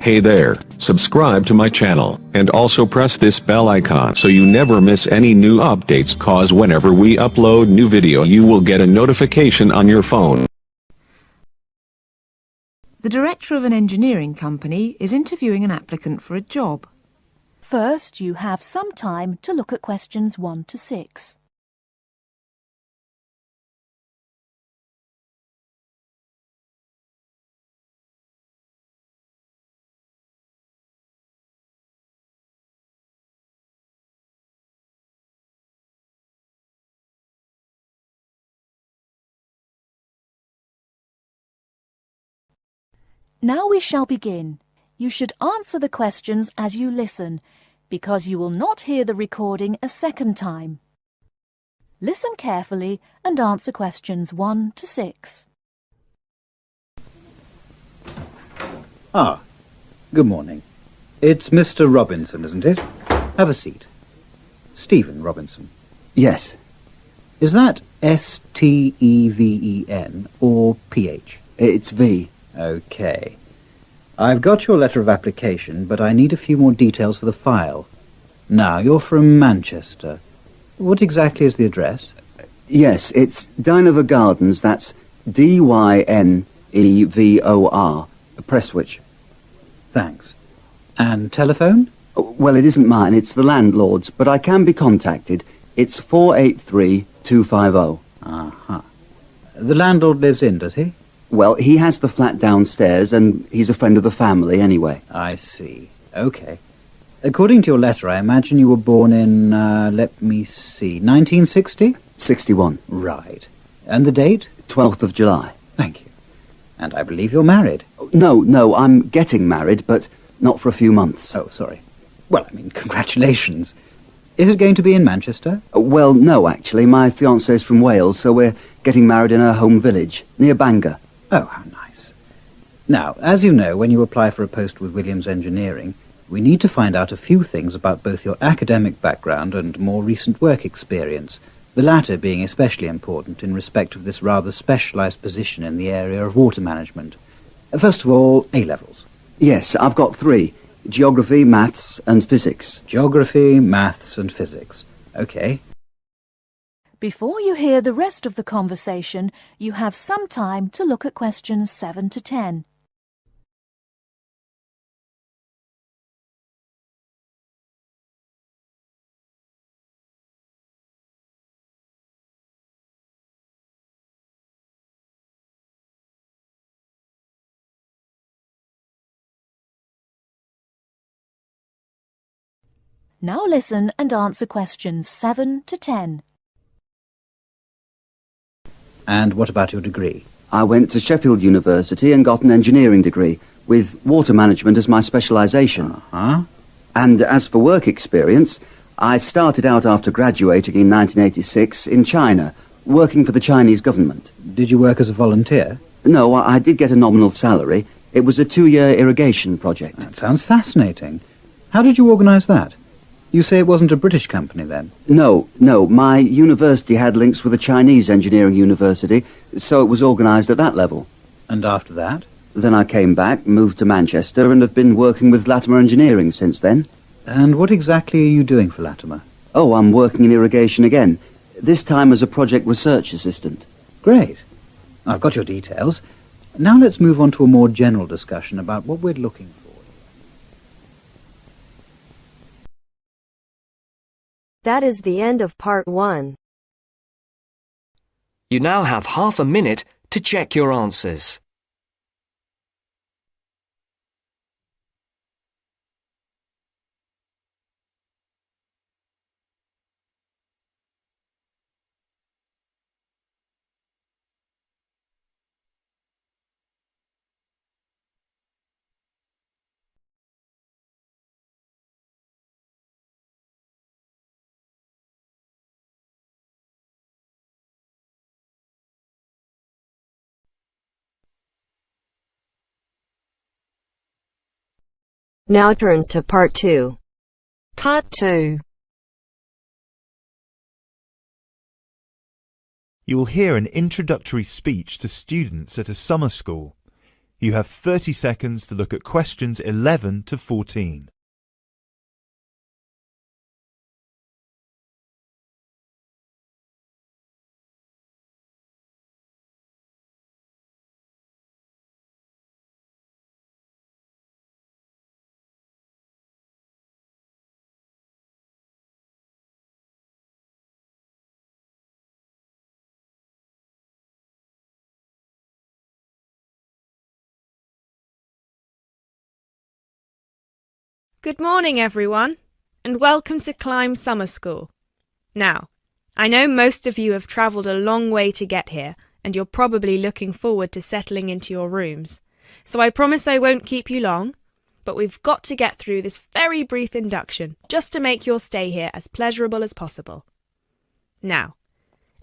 Hey there, subscribe to my channel, and also press this bell icon so you never miss any new updates, cause whenever we upload new video you will get a notification on your phone. The director of an engineering company is interviewing an applicant for a job. First, you have some time to look at questions 1 to 6. Now we shall begin. You should answer the questions as you listen, because you will not hear the recording a second time. Listen carefully and answer questions 1 to 6. Good morning. It's Mr. Robinson, isn't it? Have a seat. Stephen Robinson. Yes. Is that S-T-E-V-E-N or P-H? It's V. OK. I've got your letter of application, but I need a few more details for the file. Now, you're from Manchester. What exactly is the address? Yes, it's Dynevor Gardens, that's D-Y-N-E-V-O-R, Prestwich. Thanks. And telephone? Well, it isn't mine, it's the landlord's, but I can be contacted. It's 483-250. Uh-huh. The landlord lives in, does he? Well, he has the flat downstairs, and he's a friend of the family anyway. I see. OK. According to your letter, I imagine you were born in, let me see, 1960? 61. Right. And the date? 12th of July. Thank you. And I believe you're married. No, I'm getting married, but not for a few months. Oh, sorry. Well, I mean, congratulations. Is it going to be in Manchester? Well, no, actually. My fiancée's from Wales, so we're getting married in her home village, near Bangor. Oh, how nice. Now, as you know, when you apply for a post with Williams Engineering, we need to find out a few things about both your academic background and more recent work experience, the latter being especially important in respect of this rather specialised position in the area of water management. First of all, A-levels. Yes, I've got 3. Geography, maths and physics. Geography, maths and physics. OK. Before you hear the rest of the conversation, you have some time to look at questions 7 to 10. Now listen and answer questions 7 to 10. And what about your degree? I went to Sheffield University and got an engineering degree, with water management as my specialisation. Uh-huh. And as for work experience, I started out after graduating in 1986 in China, working for the Chinese government. Did you work as a volunteer? No, I did get a nominal salary. It was a 2-year irrigation project. That sounds fascinating. How did you organise that? You say it wasn't a British company, then? No. My university had links with a Chinese engineering university, so it was organised at that level. And after that? Then I came back, moved to Manchester, and have been working with Latimer Engineering since then. And what exactly are you doing for Latimer? Oh, I'm working in irrigation again, this time as a project research assistant. Great. I've got your details. Now let's move on to a more general discussion about what we're looking for. That is the end of part 1. You now have half a minute to check your answers. Now turns to part 2. Part 2. You will hear an introductory speech to students at a summer school. You have 30 seconds to look at questions 11 to 14. Good morning, everyone, and welcome to Climb Summer School. Now, I know most of you have travelled a long way to get here, and you're probably looking forward to settling into your rooms. So I promise I won't keep you long, but we've got to get through this very brief induction just to make your stay here as pleasurable as possible. Now,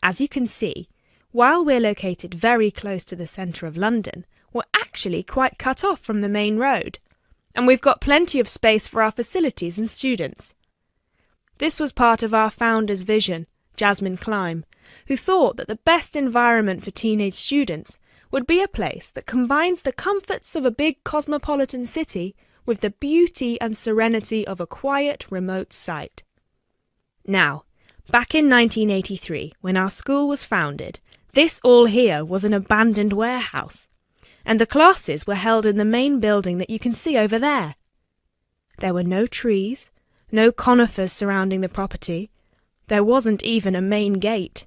as you can see, while we're located very close to the centre of London, we're actually quite cut off from the main road. And we've got plenty of space for our facilities and students. This was part of our founder's vision, Jasmine Climb, who thought that the best environment for teenage students would be a place that combines the comforts of a big cosmopolitan city with the beauty and serenity of a quiet, remote site. Now, back in 1983, when our school was founded, this all here was an abandoned warehouse, and the classes were held in the main building that you can see over there. There were no trees, no conifers surrounding the property. There wasn't even a main gate.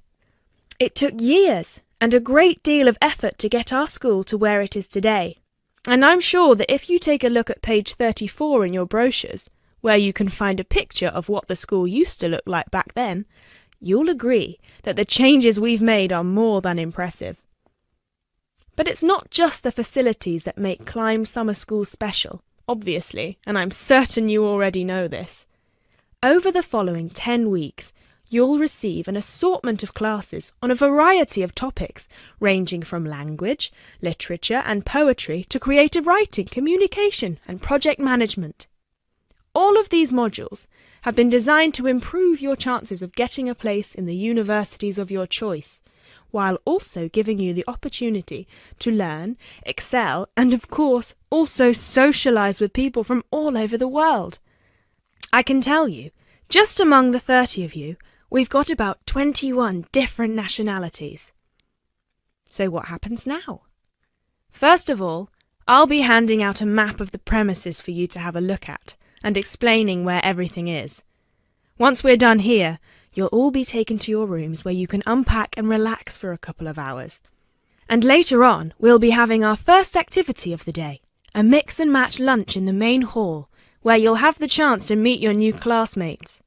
It took years and a great deal of effort to get our school to where it is today. And I'm sure that if you take a look at page 34 in your brochures, where you can find a picture of what the school used to look like back then, you'll agree that the changes we've made are more than impressive. But it's not just the facilities that make Climb Summer School special, obviously, and I'm certain you already know this. Over the following 10 weeks, you'll receive an assortment of classes on a variety of topics, ranging from language, literature and poetry to creative writing, communication and project management. All of these modules have been designed to improve your chances of getting a place in the universities of your choice, while also giving you the opportunity to learn, excel, and of course, also socialise with people from all over the world. I can tell you, just among the 30 of you, we've got about 21 different nationalities. So what happens now? First of all, I'll be handing out a map of the premises for you to have a look at, and explaining where everything is. Once we're done here, you'll all be taken to your rooms where you can unpack and relax for a couple of hours. And later on, we'll be having our first activity of the day, a mix and match lunch in the main hall, where you'll have the chance to meet your new classmates.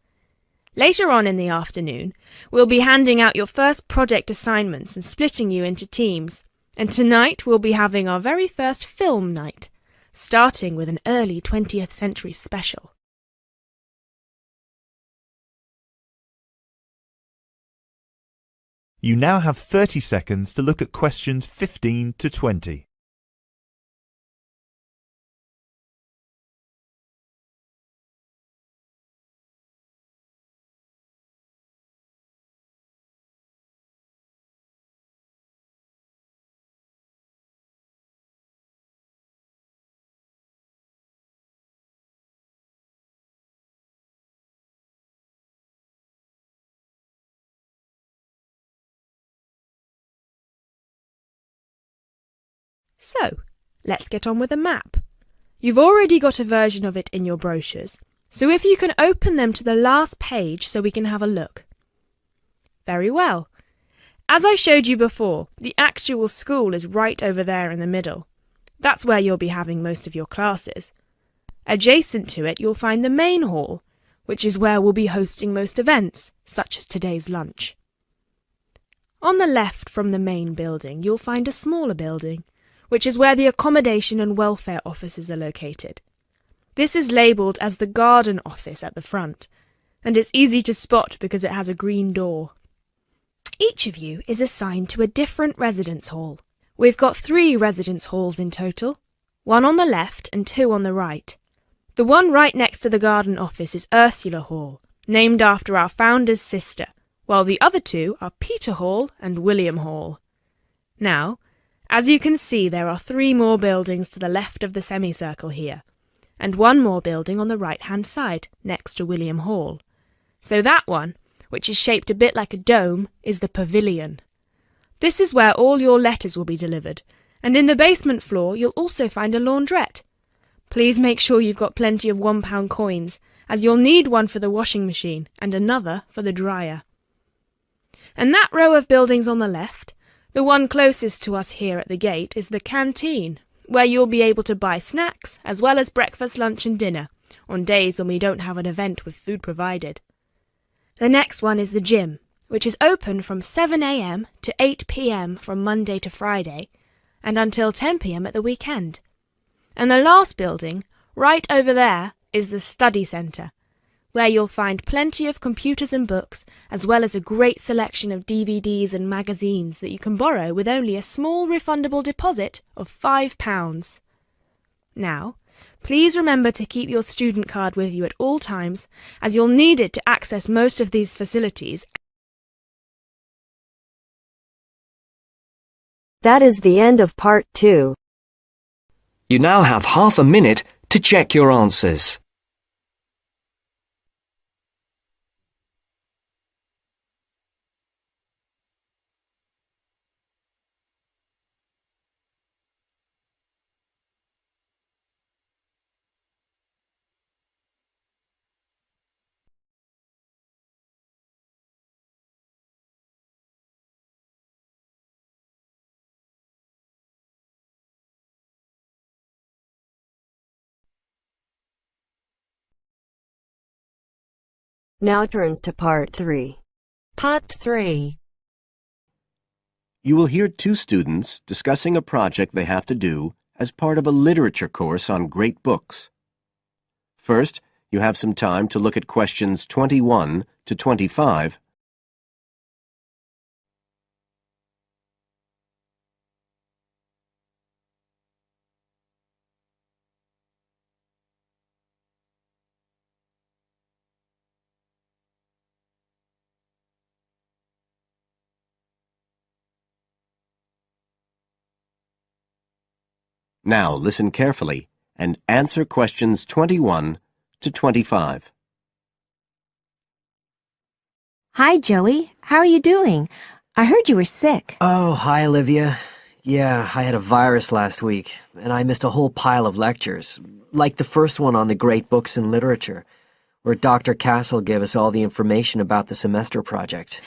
Later on in the afternoon, we'll be handing out your first project assignments and splitting you into teams. And tonight we'll be having our very first film night, starting with an early 20th century special. You now have 30 seconds to look at questions 15 to 20. So, let's get on with the map. You've already got a version of it in your brochures, so if you can open them to the last page so we can have a look. Very well. As I showed you before, the actual school is right over there in the middle. That's where you'll be having most of your classes. Adjacent to it, you'll find the main hall, which is where we'll be hosting most events, such as today's lunch. On the left from the main building, you'll find a smaller building, which is where the accommodation and welfare offices are located. This is labelled as the garden office at the front, and it's easy to spot because it has a green door. Each of you is assigned to a different residence hall. We've got 3 residence halls in total, 1 on the left and 2 on the right. The one right next to the garden office is Ursula Hall, named after our founder's sister, while the other 2 are Peter Hall and William Hall. Now, As you can see, there are 3 more buildings to the left of the semicircle here, and 1 more building on the right-hand side, next to William Hall. So that one, which is shaped a bit like a dome, is the pavilion. This is where all your letters will be delivered, and in the basement floor you'll also find a laundrette. Please make sure you've got plenty of £1 coins, as you'll need one for the washing machine and another for the dryer. And that row of buildings on the left, the one closest to us here at the gate, is the canteen, where you'll be able to buy snacks as well as breakfast, lunch and dinner, on days when we don't have an event with food provided. The next one is the gym, which is open from 7 a.m. to 8 p.m. from Monday to Friday, and until 10 p.m. at the weekend. And the last building, right over there, is the study centre, where you'll find plenty of computers and books, as well as a great selection of DVDs and magazines that you can borrow with only a small refundable deposit of £5. Now, please remember to keep your student card with you at all times, as you'll need it to access most of these facilities. That is the end of part 2. You now have half a minute to check your answers. Now turns to part 3. Part 3. You will hear 2 students discussing a project they have to do as part of a literature course on great books. First, you have some time to look at questions 21 to 25. Now listen carefully and answer questions 21 to 25. Hi, Joey. How are you doing? I heard you were sick. Oh, hi, Olivia. Yeah, I had a virus last week, and I missed a whole pile of lectures, like the first one on the great books in literature, where Dr. Castle gave us all the information about the semester project.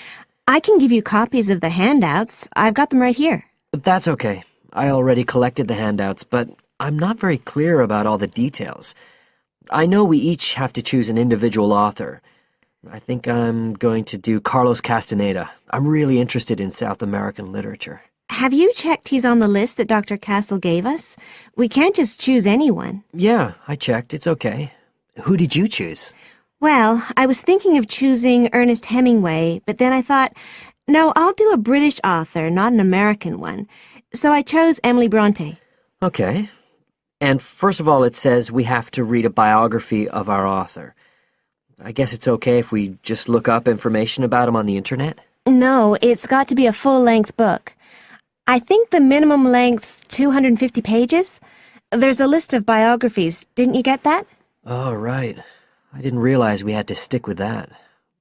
I can give you copies of the handouts. I've got them right here. But that's okay. I already collected the handouts, but I'm not very clear about all the details. I know we each have to choose an individual author. I think I'm going to do Carlos Castaneda. I'm really interested in South American literature. Have you checked he's on the list that Dr. Castle gave us? We can't just choose anyone. Yeah, I checked. It's okay. Who did you choose? Well, I was thinking of choosing Ernest Hemingway, but then I thought, no, I'll do a British author, not an American one. So I chose Emily Bronte. Okay. And first of all, it says we have to read a biography of our author. I guess it's okay if we just look up information about him on the internet? No, it's got to be a full-length book. I think the minimum length's 250 pages. There's a list of biographies. Didn't you get that? Oh, right. I didn't realize we had to stick with that.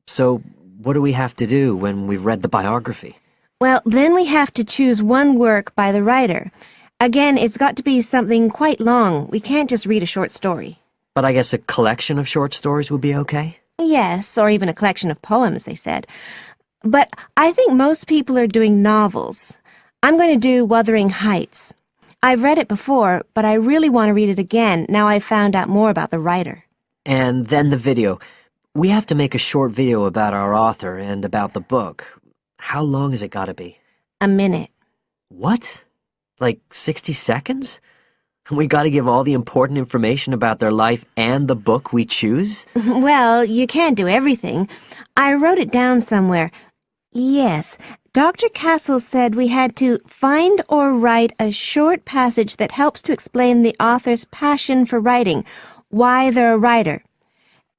So, what do we have to do when we've read the biography? Well, then we have to choose one work by the writer. Again, it's got to be something quite long. We can't just read a short story. But I guess a collection of short stories would be okay? Yes, or even a collection of poems, they said. But I think most people are doing novels. I'm going to do Wuthering Heights. I've read it before, but I really want to read it again now I've found out more about the writer. And then the video. We have to make a short video about our author and about the book. How long has it got to be? A minute. What? Like 60 seconds? We got to give all the important information about their life and the book we choose? Well, you can't do everything. I wrote it down somewhere. Yes, Dr. Castle said we had to find or write a short passage that helps to explain the author's passion for writing, why they're a writer.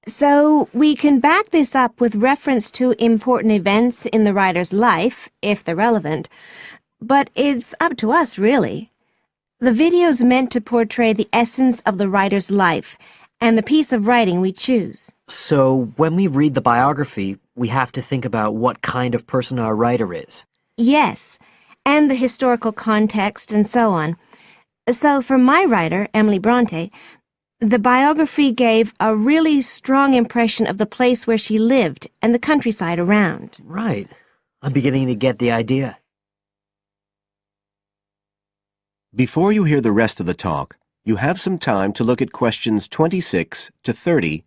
So we can back this up with reference to important events in the writer's life, if they're relevant. but it's up to us, really. The video's meant to portray the essence of the writer's life and the piece of writing we choose. So when we read the biography, we have to think about what kind of person our writer is. Yes, and the historical context and so on. So for my writer, Emily Bronte, the biography gave a really strong impression of the place where she lived and the countryside around. Right. I'm beginning to get the idea. Before you hear the rest of the talk, you have some time to look at questions 26 to 30.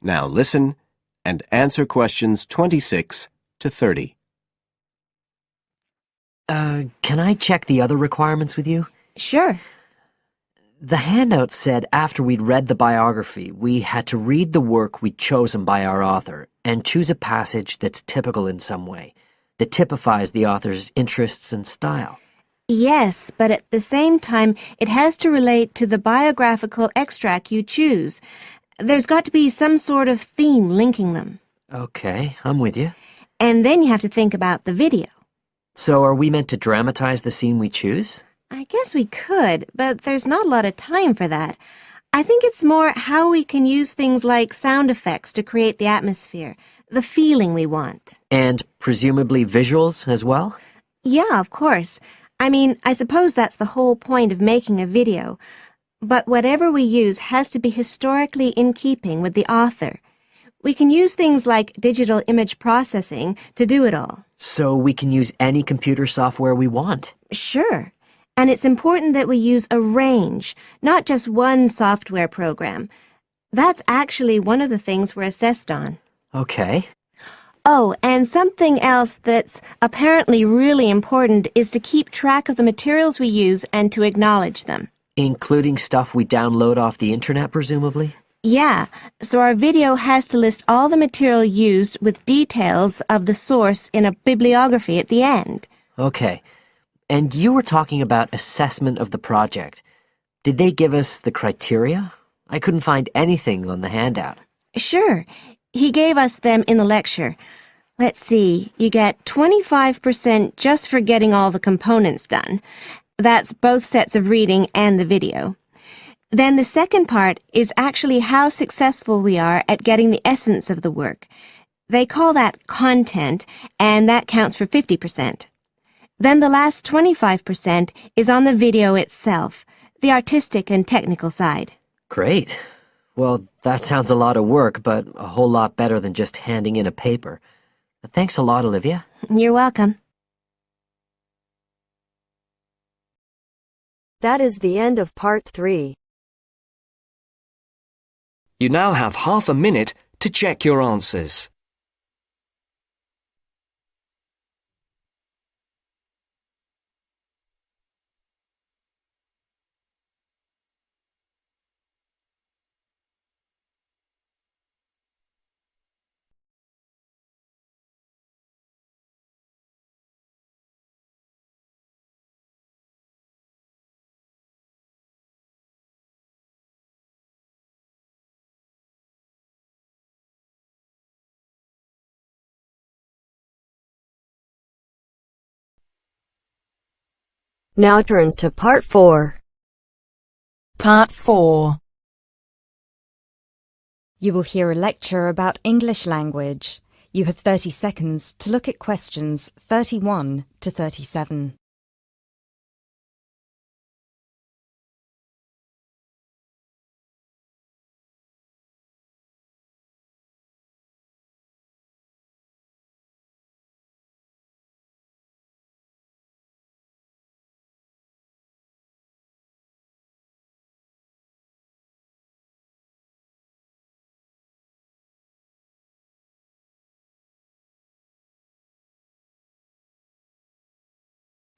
Now listen and answer questions 26 to 30. Can I check the other requirements with you? Sure. The handout said after we'd read the biography, we had to read the work we'd chosen by our author and choose a passage that's typical in some way, that typifies the author's interests and style. Yes, but at the same time, it has to relate to the biographical extract you choose. There's got to be some sort of theme linking them. Okay, I'm with you. And then you have to think about the video. So are we meant to dramatize the scene we choose? I guess we could, but there's not a lot of time for that. I think it's more how we can use things like sound effects to create the atmosphere, the feeling we want. And presumably visuals as well? Yeah, of course. I mean, I suppose that's the whole point of making a video. But whatever we use has to be historically in keeping with the author. We can use things like digital image processing to do it all. So we can use any computer software we want? Sure. And it's important that we use a range, not just one software program. That's actually one of the things we're assessed on. Okay. Oh, and something else that's apparently really important is to keep track of the materials we use and to acknowledge them. Including stuff we download off the internet, presumably? Yeah, so our video has to list all the material used with details of the source in a bibliography at the end. Okay. And you were talking about assessment of the project. Did they give us the criteria? I couldn't find anything on the handout. Sure. He gave us them in the lecture. Let's see, you get 25% just for getting all the components done. That's both sets of reading and the video. Then the second part is actually how successful we are at getting the essence of the work. They call that content, and that counts for 50%. Then the last 25% is on the video itself, the artistic and technical side. Great. Well, that sounds a lot of work, but a whole lot better than just handing in a paper. Thanks a lot, Olivia. You're welcome. That is the end of part 3. You now have half a minute to check your answers. Now turns to part 4. Part 4. You will hear a lecture about English language. You have 30 seconds to look at questions 31 to 37.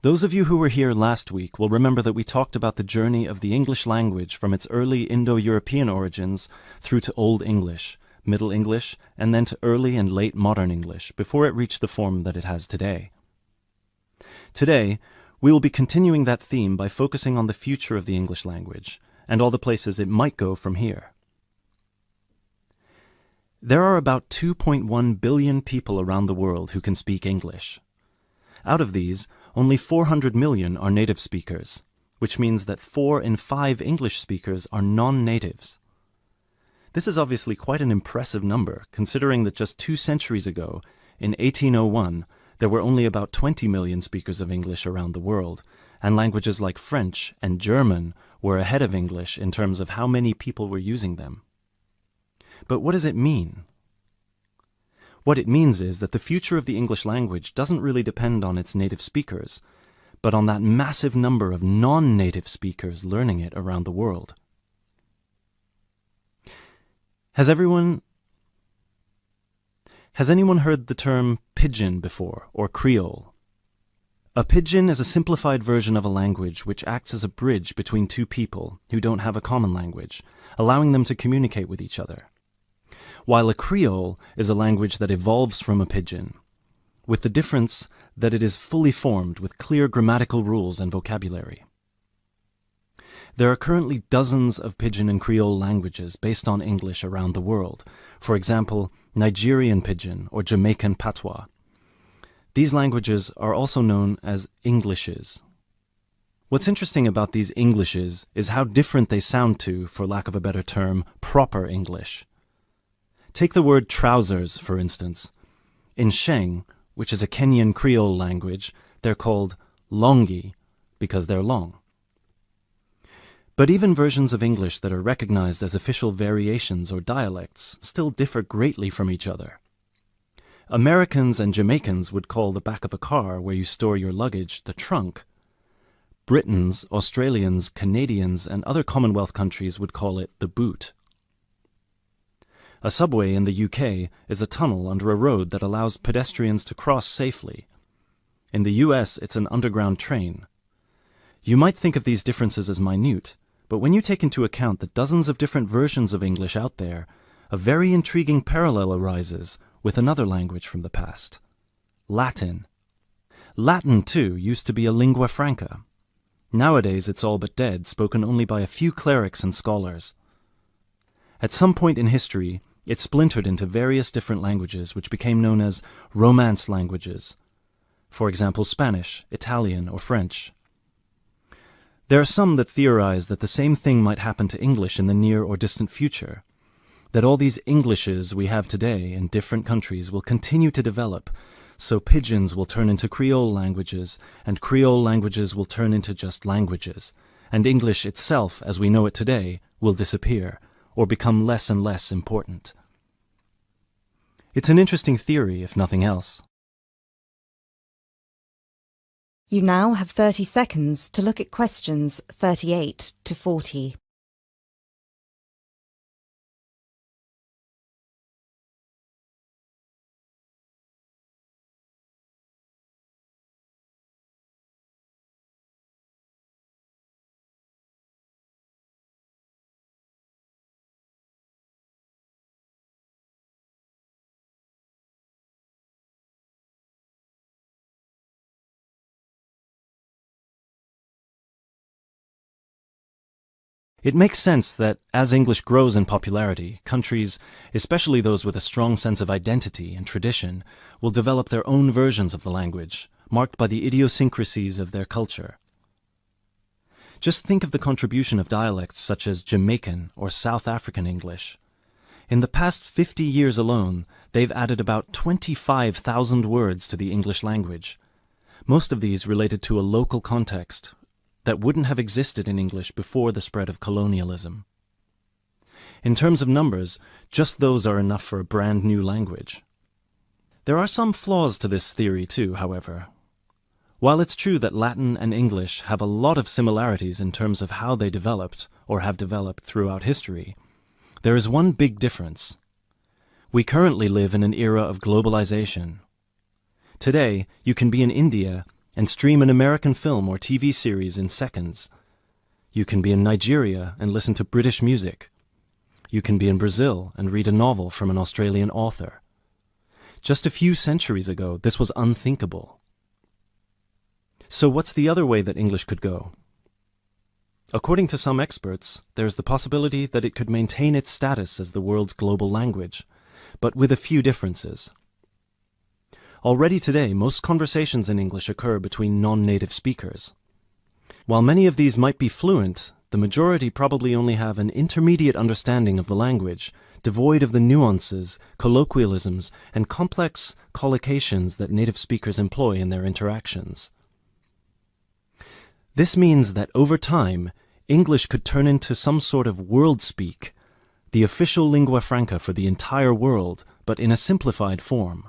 Those of you who were here last week will remember that we talked about the journey of the English language from its early Indo-European origins through to Old English, Middle English, and then to early and late modern English before it reached the form that it has today. Today, we will be continuing that theme by focusing on the future of the English language and all the places it might go from here. There are about 2.1 billion people around the world who can speak English. Out of these, only 400 million are native speakers, which means that 4 in 5 English speakers are non-natives. This is obviously quite an impressive number, considering that just 2 centuries ago, in 1801, there were only about 20 million speakers of English around the world, and languages like French and German were ahead of English in terms of how many people were using them. But what does it mean? What it means is that the future of the English language doesn't really depend on its native speakers, but on that massive number of non-native speakers learning it around the world. Has anyone heard the term pidgin before, or Creole? A pidgin is a simplified version of a language which acts as a bridge between two people who don't have a common language, allowing them to communicate with each other. While a Creole is a language that evolves from a pidgin, with the difference that it is fully formed with clear grammatical rules and vocabulary. There are currently dozens of Pidgin and Creole languages based on English around the world, for example, Nigerian Pidgin or Jamaican Patois. These languages are also known as Englishes. What's interesting about these Englishes is how different they sound to, for lack of a better term, proper English. Take the word trousers, for instance. In Sheng, which is a Kenyan Creole language, they're called longi because they're long. But even versions of English that are recognized as official variations or dialects still differ greatly from each other. Americans and Jamaicans would call the back of a car where you store your luggage the trunk. Britons, Australians, Canadians, and other Commonwealth countries would call it the boot. A subway in the UK is a tunnel under a road that allows pedestrians to cross safely. In the US, it's an underground train. You might think of these differences as minute, but when you take into account the dozens of different versions of English out there, a very intriguing parallel arises with another language from the past: Latin. Latin, too, used to be a lingua franca. Nowadays, it's all but dead, spoken only by a few clerics and scholars. At some point in history, it splintered into various different languages which became known as Romance languages. For example, Spanish, Italian, or French. There are some that theorize that the same thing might happen to English in the near or distant future, that all these Englishes we have today in different countries will continue to develop, so pidgins will turn into Creole languages, and Creole languages will turn into just languages, and English itself, as we know it today, will disappear, or become less and less important. It's an interesting theory, if nothing else. You now have 30 seconds to look at questions 38 to 40. It makes sense that, as English grows in popularity, countries, especially those with a strong sense of identity and tradition, will develop their own versions of the language, marked by the idiosyncrasies of their culture. Just think of the contribution of dialects such as Jamaican or South African English. In the past 50 years alone, they've added about 25,000 words to the English language. Most of these related to a local context that wouldn't have existed in English before the spread of colonialism. In terms of numbers, just those are enough for a brand new language. There are some flaws to this theory too, however. While it's true that Latin and English have a lot of similarities in terms of how they developed, or have developed throughout history, there is one big difference. We currently live in an era of globalization. Today, you can be in India and stream an American film or TV series in seconds. You can be in Nigeria and listen to British music. You can be in Brazil and read a novel from an Australian author. Just a few centuries ago, this was unthinkable. So what's the other way that English could go? According to some experts, there's the possibility that it could maintain its status as the world's global language, but with a few differences. Already today, most conversations in English occur between non-native speakers. While many of these might be fluent, the majority probably only have an intermediate understanding of the language, devoid of the nuances, colloquialisms, and complex collocations that native speakers employ in their interactions. This means that over time, English could turn into some sort of world speak, the official lingua franca for the entire world, but in a simplified form.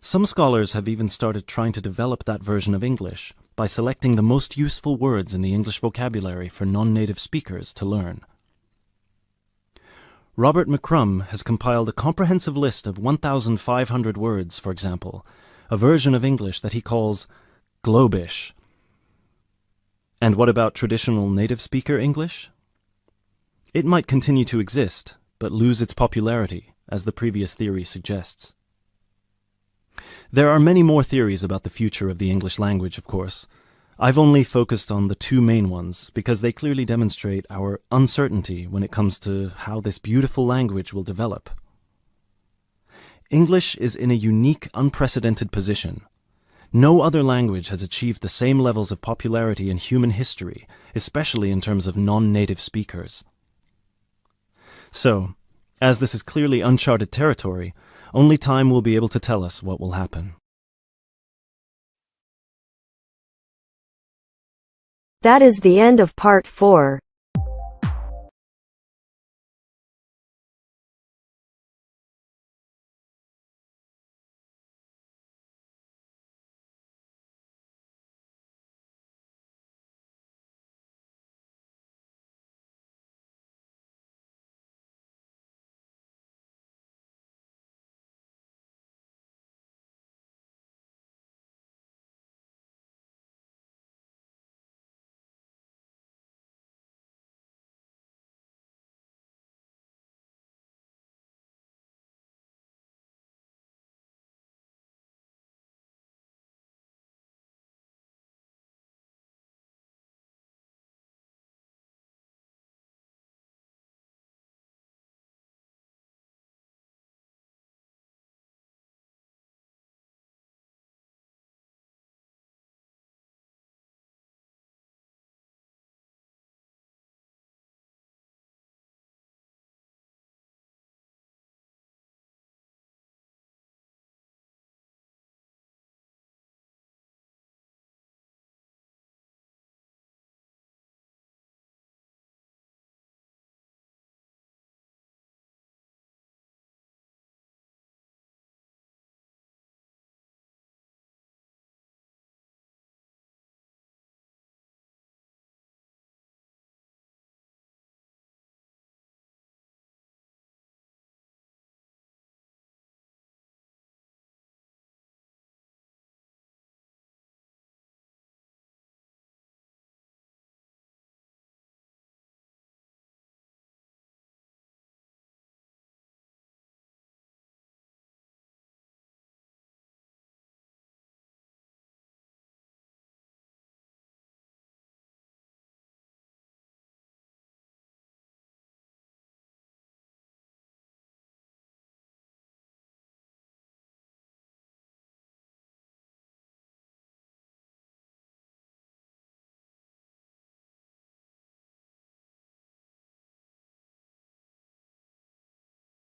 Some scholars have even started trying to develop that version of English by selecting the most useful words in the English vocabulary for non-native speakers to learn. Robert McCrum has compiled a comprehensive list of 1,500 words, for example, a version of English that he calls Globish. And what about traditional native speaker English? It might continue to exist, but lose its popularity, as the previous theory suggests. There are many more theories about the future of the English language, of course. I've only focused on the two main ones because they clearly demonstrate our uncertainty when it comes to how this beautiful language will develop. English is in a unique, unprecedented position. No other language has achieved the same levels of popularity in human history, especially in terms of non-native speakers. So, as this is clearly uncharted territory, only time will be able to tell us what will happen. That is the end of part 4.